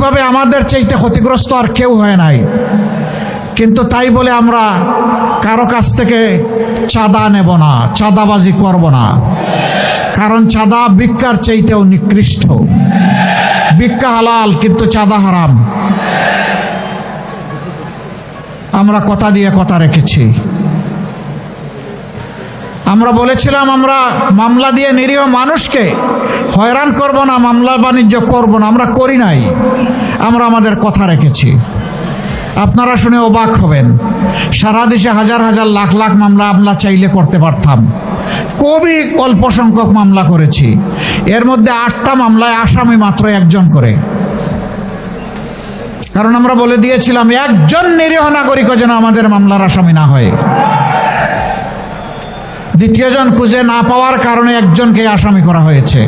আর্থিকভাবে আমাদের চাইতে ক্ষতিগ্রস্ত আর কেউ হয় নাই, কিন্তু তাই বলে আমরা কারো কাছ থেকে চাঁদা নেব না, চাঁদাবাজি করব না। কারণ চাঁদা ভিক্ষার চাইতেও নিকৃষ্ট। ভিক্ষা হালাল, কিন্তু চাঁদা হারাম। আমরা কথা দিয়ে কথা রেখেছি। আমরা বলেছিলাম আমরা মামলা দিয়ে নিরীহ মানুষকে হয়রান করব না, মামলা বাণিজ্য করব না। আমরা করি নাই, আমরা আমাদের কথা রেখেছি। আপনারা শুনে অবাক হবেন, সারা দেশে হাজার হাজার লাখ লাখ মামলা আমরা চাইলে করতে পারতাম, খুবই অল্প সংখ্যক মামলা করেছি। এর মধ্যে 8টা মামলায় আসামি মাত্র 1 জন করে। কারণ আমরা বলে দিয়েছিলাম একজন নিরীহ নাগরিকও যেন আমাদের মামলার আসামি না হয়। দ্বিতীয়জন খুঁজে না পাওয়ার কারণে একজনকে আসামি করা হয়েছে।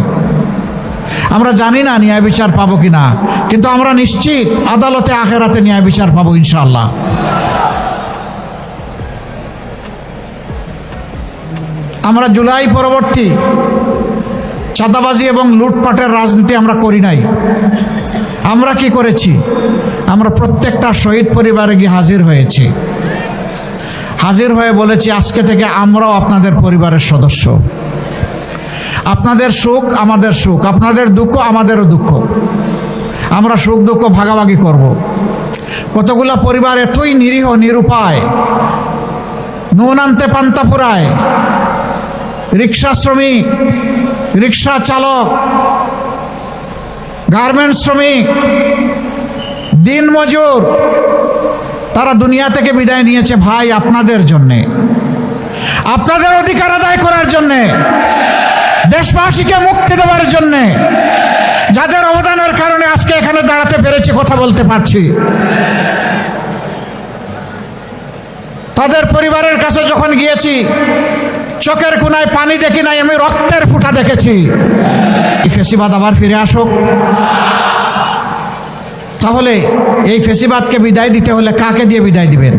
আমরা জানি না ন্যায় বিচার পাবো কিনা, কিন্তু আমরা নিশ্চিত আদালতে আখেরাতে ন্যায় বিচার পাবো ইনশাআল্লাহ। আমরা জুলাই পরবর্তী চাঁদাবাজি এবং লুটপাটের রাজনীতি আমরা করি নাই। আমরা কি করেছি? আমরা প্রত্যেকটা শহীদ পরিবারে গিয়ে হাজির হয়েছি। হাজির হয়ে বলেছি আজকে থেকে আমরাও আপনাদের পরিবারের সদস্য। আপনাদের সুখ আমাদের সুখ, আপনাদের দুঃখ আমাদেরও দুঃখ। আমরা সুখ দুঃখ ভাগাভাগি করব। কতগুলা পরিবার এতই নিরীহ নিরুপায়, নুন আনতে পান্তা ফুরায়, রিক্সা শ্রমিক, রিক্সা চালক, গার্মেন্টস শ্রমিক, দিনমজুর, তারা দুনিয়া থেকে বিদায় নিয়েছে ভাই আপনাদের জন্যে, আপনাদের অধিকার আদায় করার জন্যে, দেশবাসীকে মুক্তি দেওয়ার জন্যে, যাদের অবদানের কারণে আজকে এখানে দাঁড়াতে পেরেছি, কথা বলতে পারছি। তাদের পরিবারের কাছে যখন গিয়েছি, চোখের কোনায় পানি দেখি নাই, আমি রক্তের ফোঁটা দেখেছি। এই ফেসিবাদ আবার ফিরে আসুক। তাহলে এই ফেসিবাদকে বিদায় দিতে হলে কাকে দিয়ে বিদায় দিবেন?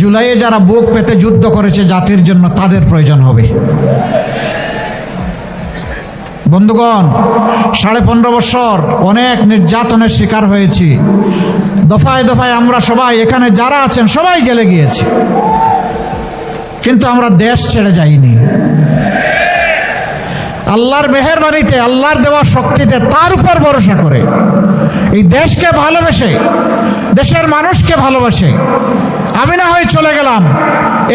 জুলাইয়ে যারা বুক পেতে যুদ্ধ করেছে জাতির জন্য, তাদের প্রয়োজন হবে। বন্ধুগণ, 15.5 বছর অনেক নির্যাতনের শিকার হয়েছি। দফায় দফায় আমরা সবাই এখানে যারা আছেন সবাই জেলে গিয়েছি, কিন্তু আমরা দেশ ছেড়ে যাইনি। আল্লাহর মেহেরবানিতে, আল্লাহর দেওয়া শক্তিতে, তার উপর ভরসা করে এই দেশকে ভালোবেসে, দেশের মানুষকে ভালোবাসে আমি না হয় চলে গেলাম,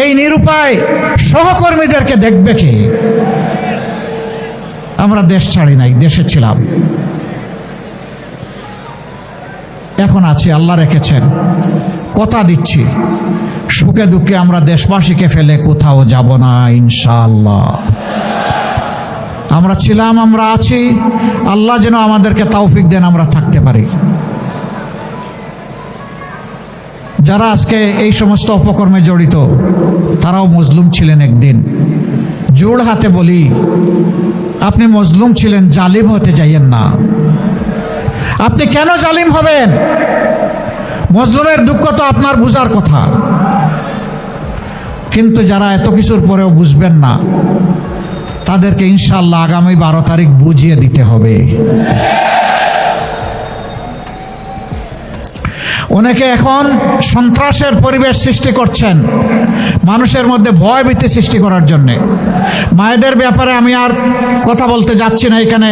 এই নিরুপায় সহকর্মীদেরকে দেখবে কে? আমরা দেশ ছাড়ি নাই, দেশে ছিলাম, এখন আছি। আল্লাহ রেখেছেন, কথা দিচ্ছি সুখে দুঃখে আমরা দেশবাসীকে ফেলে কোথাও যাব না ইনশাআল্লাহ। আমরা ছিলাম, আমরা আছি। আল্লাহ যেন আমাদেরকে তৌফিক দেন আমরা থাকতে পারি। যারা আজকে এই সমস্ত অপকর্মে জড়িত, তারাও মজলুম ছিলেন একদিন। জোড় হাতে বলি, আপনি মজলুম ছিলেন, জালিম হতে যাইয়েন না। আপনি কেন জালিম হবেন? মজলুমের দুঃখ তো আপনার বুঝার কথা, কিন্তু যারা এত কিছুর পরেও বুঝবেন না, তাদেরকে ইনশাআল্লাহ আগামী 12 তারিখ বুঝিয়ে দিতে হবে। অনেকে এখন সন্ত্রাসের পরিবেশ সৃষ্টি করছেন মানুষের মধ্যে ভয় ভীতি সৃষ্টি করার জন্যে। মায়েদের ব্যাপারে আমি আর কথা বলতে যাচ্ছি না। এখানে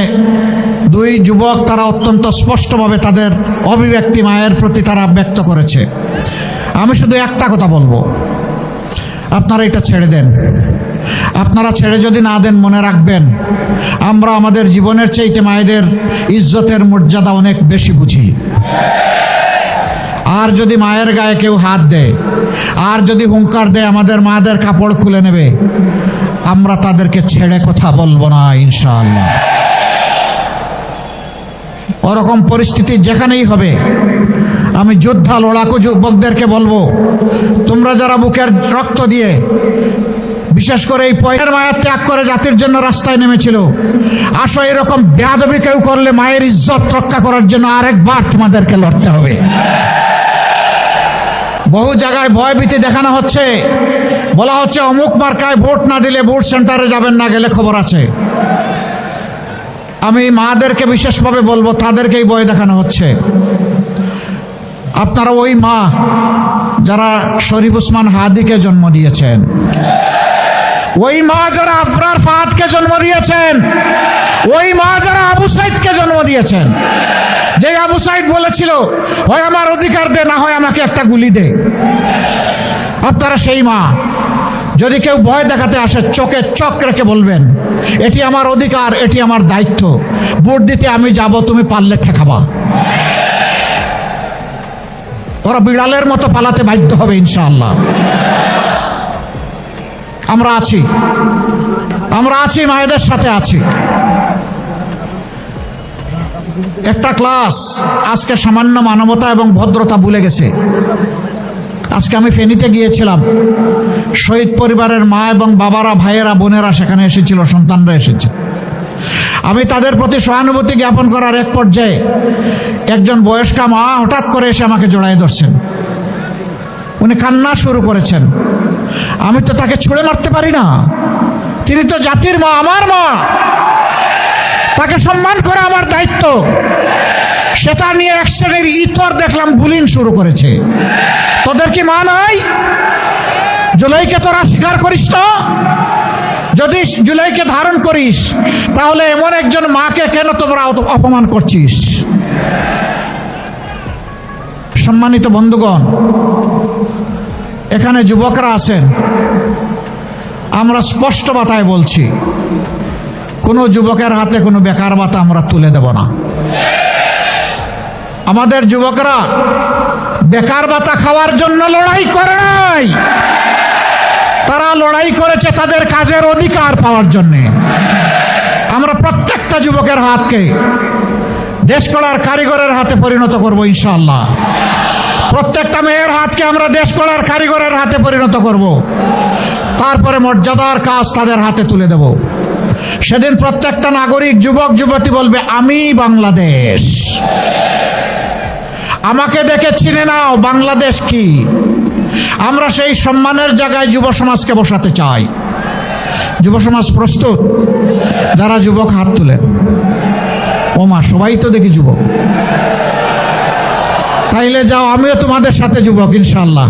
2 যুবক, তারা অত্যন্ত স্পষ্টভাবে তাদের অভিব্যক্তি মায়ের প্রতি তারা ব্যক্ত করেছে। আমি শুধু একটা কথা বলবো, আপনারা এটা ছেড়ে দেন। আপনারা ছেড়ে যদি না দেন, মনে রাখবেন আমরা আমাদের জীবনের চাইতে মায়েদের ইজ্জতের মর্যাদা অনেক বেশি বুঝি। আর যদি মায়ের গায়ে কেউ হাত দেয়, আর যদি হুঙ্কার দেয় আমাদের মাদের কাপড় খুলে নেবে, আমরা তাদেরকে ছেড়ে কথা বলবো না ইনশাআল্লাহ। ওরকম পরিস্থিতি যেখানেই হবে, আমি যোদ্ধা লড়াকু যুবকদেরকে বলবো, তোমরা যারা বুকের রক্ত দিয়ে, বিশেষ করে এই পয়সার মায়ের ত্যাগ করে জাতির জন্য রাস্তায় নেমেছিল, আসো এরকম বেয়াদবি কেউ করলে মায়ের ইজ্জত রক্ষা করার জন্য আরেকবার তোমাদেরকে লড়তে হবে। বহু জায়গায় ভয়ভীতি দেখানো হচ্ছে, বলা হচ্ছে অমুক মার্কায় ভোট না দিলে ভোট সেন্টারে যাবেন না, গেলে খবর আছে। আমি মাদেরকে বিশেষভাবে বলবো, তাদেরকেই ভয় দেখানো হচ্ছে। আপনারা ওই মা যারা শরীফ ওসমান হাদিকে জন্ম দিয়েছেন, ওই মা যারা আবরার ফাহাদকে জন্ম দিয়েছেন, ওই মা যারা আবু সাইদকে জন্ম দিয়েছেন, যে আবু সাইদ বলেছিল হয় আমার অধিকার দে, না হয় আমাকে একটা গুলি দে। আপনারা সেই মা। যদি কেউ ভয় দেখাতে আসে, চোখে চোখ রেখে বলবেন এটি আমার অধিকার, এটি আমার দায়িত্ব, ভোট দিতে আমি যাব, তুমি পারলে ঠেকাবা। ওরা বিড়ালের মতো পালাতে বাধ্য হবে ইনশাআল্লাহ। আমরা আছি, মায়েদের সাথে আছি। একটা ক্লাস আজকে সামান্য মানবতা এবং ভদ্রতা ভুলে গেছে। আজকে আমি ফেনীতে গিয়েছিলাম, শহীদ পরিবারের মা এবং বাবারা, ভাইয়েরা, বোনেরা সেখানে এসেছিল, সন্তানরা এসেছে। আমি তাদের প্রতি সহানুভূতি জ্ঞাপন করার এক পর্যায়ে একজন বয়স্কা মা হঠাৎ করে এসে আমাকে জড়ায় ধরছেন। উনি কান্না শুরু করেছেন। আমি তো তাকে ছুঁড়ে মারতে পারি না, তিনি তো জাতির মা, আমার মা, তাকে সম্মান করা আমার দায়িত্ব। সেটা নিয়ে এক শ্রেণীর ইতর দেখলাম বুলিং শুরু করেছে। তোদের কি মা নাই? জুলাইকে তোরা স্বীকার করিস না? যদি জুলাইকে ধারণ করিস, তাহলে এমন একজন মাকে কেন তোমরা অপমান করছিস? সম্মানিত বন্ধুগণ, এখানে যুবকরা আছেন, আমরা স্পষ্ট বাতায় বলছি, কোনো যুবকের হাতে কোনো বেকার ভাতা আমরা তুলে দেব না। আমাদের যুবকরা বেকার ভাতা খাওয়ার জন্য লড়াই করে নাই, তারা লড়াই করেছে তাদের কাজের অধিকার পাওয়ার জন্য। আমরা প্রত্যেকটা যুবকের হাতকে দেশ গড়ার কারিগরের হাতে পরিণত করব ইনশাআল্লাহ। প্রত্যেকটা মেয়ের হাতকে আমরা দেশ গড়ার কারিগরের হাতে পরিণত করব। তারপরে মর্যাদার কাজ তাদের হাতে তুলে দেব। সেদিন প্রত্যেকটা নাগরিক, যুবক যুবতী বলবে আমি বাংলাদেশ। আমাকে দেখে চিনে নাও বাংলাদেশ কি। আমরা সেই সম্মানের জায়গায় যুব সমাজকে বসাতে চাই। যুব সমাজ প্রস্তুত? যারা যুবক হাত তুলেন। ও মা, সবাই তো দেখি যুবক। তাইলে যাও, আমিও তোমাদের সাথে যুবক ইনশাআল্লাহ।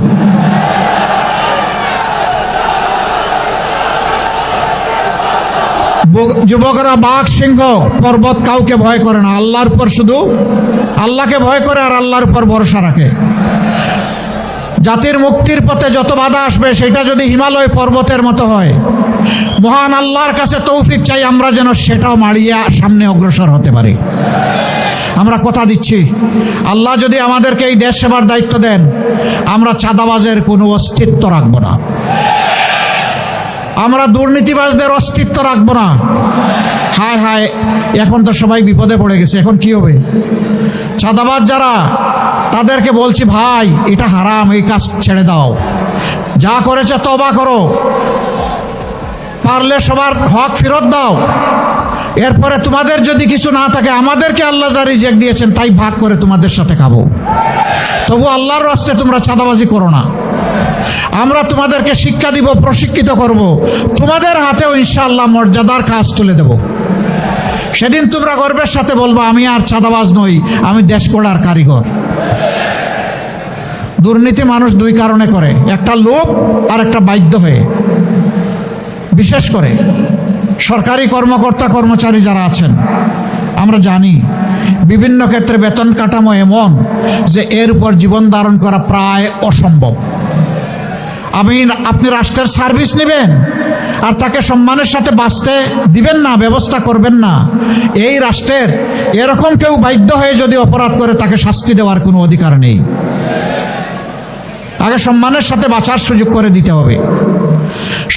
যুবকরা বাঘ, সিংহ, পর্বত কাউকে ভয় করে না, আল্লাহর উপর শুধু আল্লাহকে ভয় করে আর আল্লাহর উপর ভরসা রাখে। জাতির মুক্তির পথে যত বাধা আসবে, সেটা যদি হিমালয় পর্বতের মতো হয়, মহান আল্লাহর কাছে তৌফিক চাই আমরা যেন সেটাও মাড়িয়ে সামনে অগ্রসর হতে পারি। আমরা কথা দিচ্ছি, আল্লাহ যদি আমাদেরকে এই দেশ সেবার দায়িত্ব দেন, আমরা চাঁদাবাজের কোনো অস্তিত্ব রাখবো না, আমরা দুর্নীতিবাজদের অস্তিত্ব রাখবো না। হায় হায়, এখন তো সবাই বিপদে পড়ে গেছে, এখন কি হবে? চাঁদাবাজ যারা, তাদেরকে বলছি ভাই এটা হারাম, এই কাজ ছেড়ে দাও, যা করেছে তওবা করো, পারলে সবার হক ফেরত দাও। এরপরে তোমাদের যদি কিছু না থাকে, আমাদেরকে আল্লাহ যা রিজিক দিয়েছেন তাই ভাগ করে তোমাদের সাথে খাবো। তবু আল্লাহর রাস্তায় তোমরা চাঁদাবাজি করো না। আমরা তোমাদেরকে শিক্ষা দিব, প্রশিক্ষিত করব, তোমাদের হাতেও ইনশাআল্লাহ মর্যাদার কাজ তুলে দেব। সেদিন তোমরা গর্বের সাথে বলবো আমি আর চাঁদাবাজ নই, আমি দেশ গড়ার কারিগর। দুর্নীতি মানুষ দুই কারণে করে, একটা লোভ আর একটা বাধ্য হয়ে। বিশেষ করে সরকারি কর্মকর্তা কর্মচারী যারা আছেন, আমরা জানি বিভিন্ন ক্ষেত্রে বেতন কাঠামো এমন যে এর উপর জীবন ধারণ করা প্রায় অসম্ভব। আপনি রাষ্ট্রের সার্ভিস নেবেন আর তাকে সম্মানের সাথে বাঁচতে দিবেন না, ব্যবস্থা করবেন না। এই রাষ্ট্রের এরকম কেউ বাধ্য হয়ে যদি অপরাধ করে, তাকে শাস্তি দেওয়ার কোনো অধিকার নেই। আগে সম্মানের সাথে বাঁচার সুযোগ করে দিতে হবে।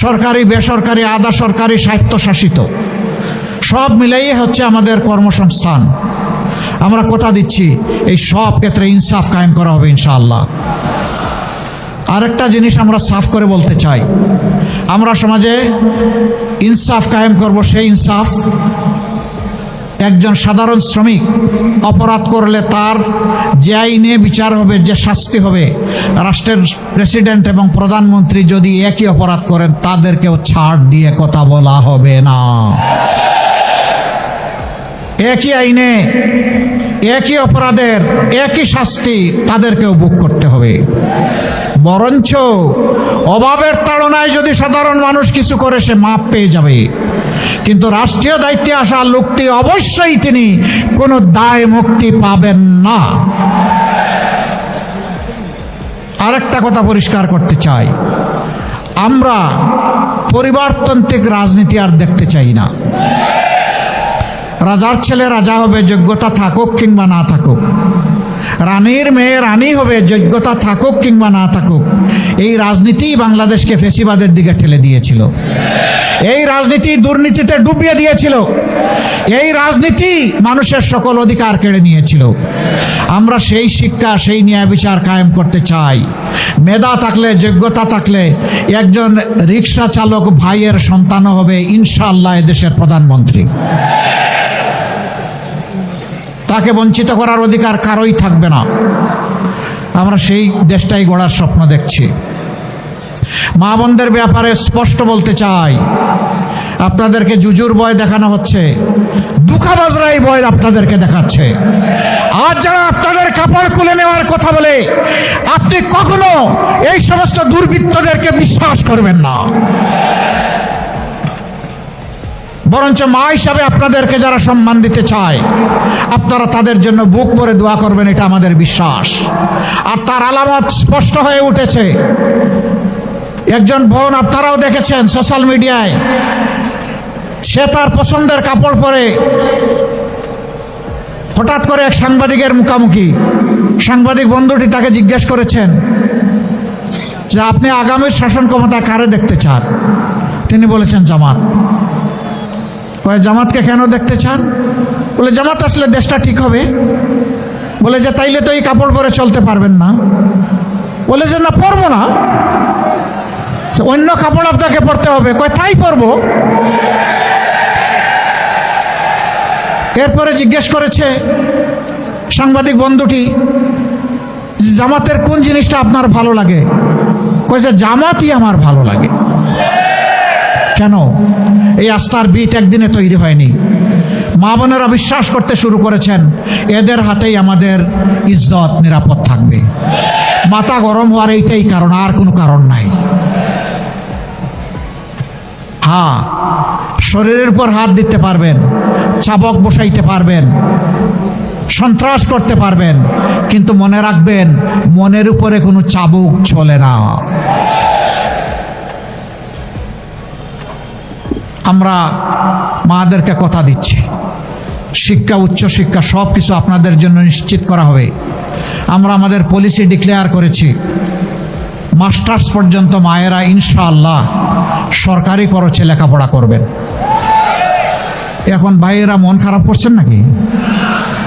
সরকারি, বেসরকারি, আধা সরকারি, স্বায়ত্তশাসিত, সব মিলেই হচ্ছে আমাদের কর্মসংস্থান। আমরা কথা দিচ্ছি এই সব ক্ষেত্রে ইনসাফ কায়েম করা হবে ইনশাআল্লাহ। আরেকটা জিনিস আমরা সাফ করে বলতে চাই, আমরা সমাজে ইনসাফ কায়েম করব। সেই ইনসাফ, একজন সাধারণ শ্রমিক অপরাধ করলে তার যে আইনে বিচার হবে, যে শাস্তি হবে, রাষ্ট্রের প্রেসিডেন্ট এবং প্রধানমন্ত্রী যদি একই অপরাধ করেন, তাদেরকেও ছাড় দিয়ে কথা বলা হবে না। একই আইনে একই অপরাধের একই শাস্তি তাদেরকেও ভোগ করতে হবে। বরঞ্চ অভাবের তাড়নায় যদি সাধারণ মানুষ কিছু করে সে মাপ পেয়ে যাবে, কিন্তু রাষ্ট্রীয় দায়িত্বে আসা লোকটি অবশ্যই তিনি কোনো দায় মুক্তি পাবেন না। আরেকটা কথা পরিষ্কার করতে চাই, আমরা পরিবারতান্ত্রিক রাজনীতি আর দেখতে চাই না। রাজার ছেলে রাজা হবে, যোগ্যতা থাকুক কিংবা না থাকুক। রানীর মেয়ে রানী হবে, যোগ্যতা থাকুক কিংবা না থাকুক। এই রাজনীতি বাংলাদেশকে ফ্যাসিবাদের দিকে ঠেলে দিয়েছিল। এই রাজনীতি দুর্নীতিতে ডুবিয়ে দিয়েছিল। এই রাজনীতি মানুষের সকল অধিকার কেড়ে নিয়েছিল। আমরা সেই শিক্ষা, সেই ন্যায় বিচার কায়েম করতে চাই। মেধা থাকলে, যোগ্যতা থাকলে একজন রিক্সা চালক ভাইয়ের সন্তানও হবে ইনশাআল্লাহ এদেশের প্রধানমন্ত্রী। তাকে বঞ্চিত করার অধিকার কারোই থাকবে না। আমরা সেই দেশটাই গড়ার স্বপ্ন দেখছি। মা বোনদের ব্যাপারে স্পষ্ট বলতে চাই, আপনাদেরকে জুজুর ভয় দেখানো হচ্ছে, দুঃখাবাজরা এই ভয় আপনাদেরকে দেখাচ্ছে। আজ যারা আপনাদের কাপড় খুলে নেওয়ার কথা বলে, আপনি কখনো এই সমস্ত দুর্বৃত্তদেরকে বিশ্বাস করবেন না। বরঞ্চ মা হিসাবে আপনাদেরকে যারা সম্মান দিতে চায়, আপনারা তাদের জন্য বুক ভরে দোয়া করবেন, এটা আমাদের বিশ্বাস। আর তার আলামত স্পষ্ট হয়ে উঠেছে। একজন বোন আপনারাও দেখেছেন সোশ্যাল মিডিয়ায়, সে তার পছন্দের কাপড় পরে হঠাৎ করে এক সাংবাদিকের মুখোমুখি। সাংবাদিক বন্ধুটি তাকে জিজ্ঞেস করেছেন যে আপনি আগামীর শাসন ক্ষমতা কারে দেখতে চান? তিনি বলেছেন জামাত। জামাতকে কেন দেখতে চান? বলে জামাত আসলে দেশটা ঠিক হবে। বলে যে তাইলে তো এই কাপড় পরে চলতে পারবেন না। বলে যে না, পরবো না, অন্য কাপড় আপনাকে পরতে হবে। তাই পরবো। এরপরে জিজ্ঞেস করেছে সাংবাদিক বন্ধুটি, জামাতের কোন জিনিসটা আপনার ভালো লাগে? কয়েছে জামাতই আমার ভালো লাগে। কেন? এই আস্থার বিট একদিনে তৈরি হয়নি। মা বোনেরা বিশ্বাস করতে শুরু করেছেন এদের হাতেই আমাদের ইজ্জত নিরাপদ থাকবে। মাথা গরম হওয়ার এইটাই কারণ, আর কোনো কারণ নাই। হ্যাঁ, শরীরের উপর হাত দিতে পারবেন, চাবক বসাইতে পারবেন, সন্ত্রাস করতে পারবেন, কিন্তু মনে রাখবেন মনের উপরে কোনো চাবুক চলে না। আমরা মাদেরকে কথা দিচ্ছি, শিক্ষা, উচ্চশিক্ষা সব কিছু আপনাদের জন্য নিশ্চিত করা হবে। আমরা আমাদের পলিসি ডিক্লেয়ার করেছি, মাস্টার্স পর্যন্ত মায়েরা ইনশাআল্লাহ সরকারি খরচে লেখাপড়া করবেন। এখন ভাইয়েরা মন খারাপ করছেন নাকি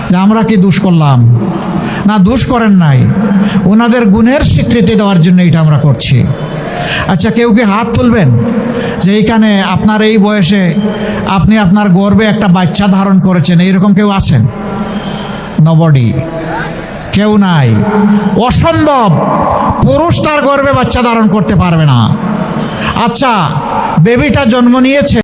যে আমরা কি দোষ করলাম? না, দোষ করেন নাই, ওনাদের গুণের স্বীকৃতি দেওয়ার জন্য এটা আমরা করছি। আচ্ছা, কেউ কি হাত তুলবেন যে এইখানে আপনার এই বয়সে আপনি আপনার গর্বে একটা বাচ্চা ধারণ করেছেন? এইরকম কেউ আছেন? নবডি, কেউ নাই। অসম্ভব, পুরুষ তার গর্বে বাচ্চা ধারণ করতে পারবে না। আচ্ছা, বেবিটা জন্ম নিয়েছে,